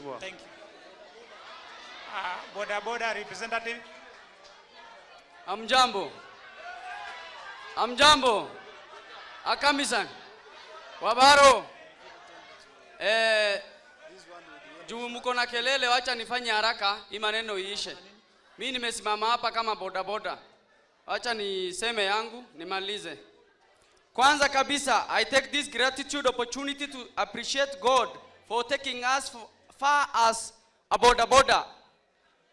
Mheshimiwa. Thank you. Boda boda representative. Amjambo. Amjambo. Akamisan. Wabaro. Juu mko na kelele, wacha nifanye haraka hii maneno iishe. Mimi nimesimama hapa kama boda boda. Wacha niseme yangu nimalize. Kwanza kabisa, I take this gratitude opportunity to appreciate God for taking us far as a boda boda.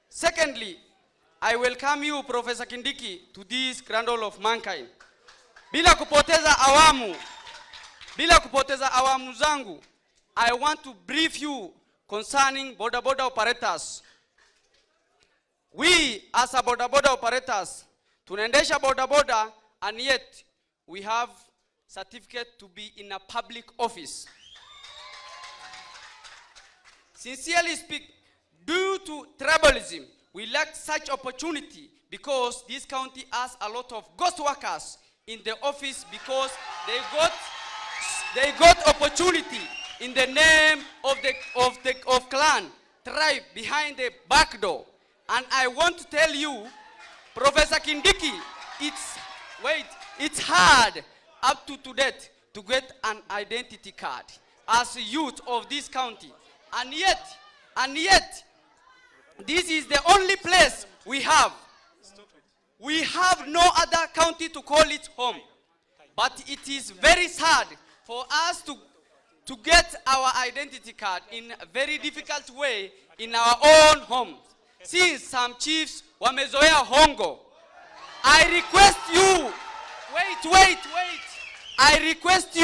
Secondly, I welcome you, Professor Kindiki, to this cradle of mankind. Bila kupoteza awamu zangu, I want to brief you concerning boda boda operators. We as a boda boda operators, tunaendesha boda boda, and yet we have certificate to be in a public office. Sincerely speak, due to tribalism, we lack such opportunity because this county has a lot of ghost workers in the office because they got opportunity in the name of clan, tribe behind the back door. And I want to tell you, Professor Kindiki, it's hard up to today to get an identity card as a youth of this county. And yet, this is the only place we have. We have no other county to call it home. But it is very sad for us to get our identity card in a very difficult way in our own homes. Since some chiefs wamezoea hongo. I request you, wait. I request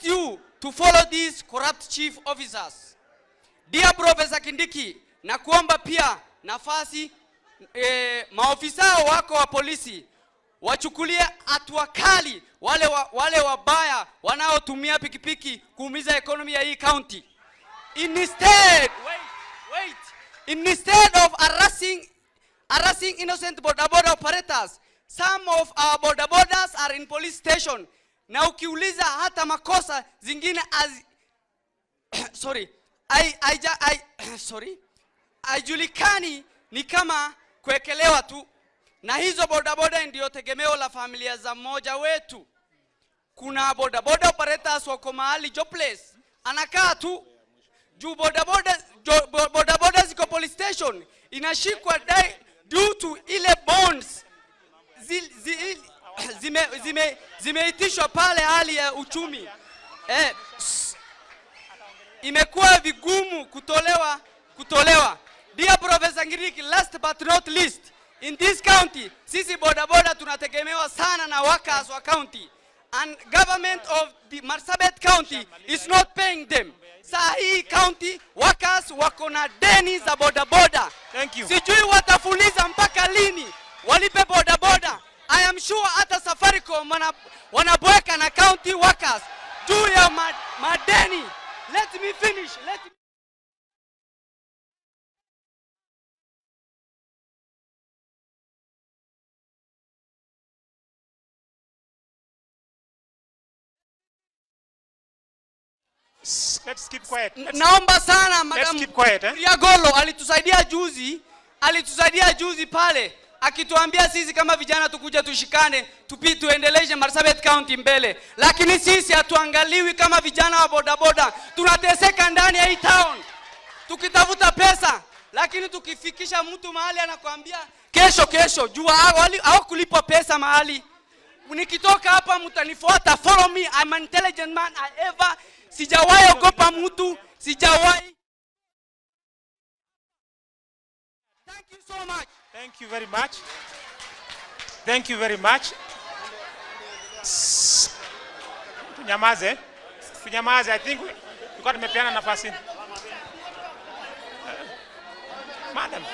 you to follow these corrupt chief officers. Dear Professor Kindiki, nakuomba pia nafasi maofisa wako wa polisi wachukulie hatua kali wale wabaya wanaotumia pikipiki kuumiza economy ya hii county. Instead of harassing innocent boda boda operators, some of our boda bodas are in police station. Na ukiuliza hata makosa zingine haijulikani, ni kama kuekelewa tu. Na hizo boda boda ndio tegemeo la familia za mmoja wetu. Kuna boda boda operators wako mahali jobless, anakaa tu. Juu boda boda ziko police station, inashikwa due to ile bonds zimeitishwa pale hali ya uchumi. Imekuwa vigumu kutolewa. Dear Professor Ngiriki, last but not least, in this county, sisi boda boda tunategemewa sana na workers wa county. And government of the Marsabit County is not paying them. Saa hii county workers wako na deni za boda boda. Thank you. Sijui watafuliza mpaka lini walipe boda boda. I am sure hata Safaricom wanabweka na county workers juu ya madeni. Let me finish. Let's keep quiet. Naomba sana madam. Let's keep quiet, Riagolo alitusaidia juzi pale akituambia sisi kama vijana tukuja tushikane tuendeleze Marsabit County mbele. Lakini sisi hatuangaliwi kama vijana wa boda boda. Tunateseka ndani ya hii town tukitafuta pesa, lakini tukifikisha mtu mahali anakuambia kesho jua au kulipa pesa mahali. Nikitoka hapa mtanifuata, follow me, I'm an intelligent man. Sijawahi ogopa mtu, sijawahi. Thank you so much. Thank you very much. Thank you very much. Tunyamaze. I think tulikuwa tumepeana nafasi. Madam.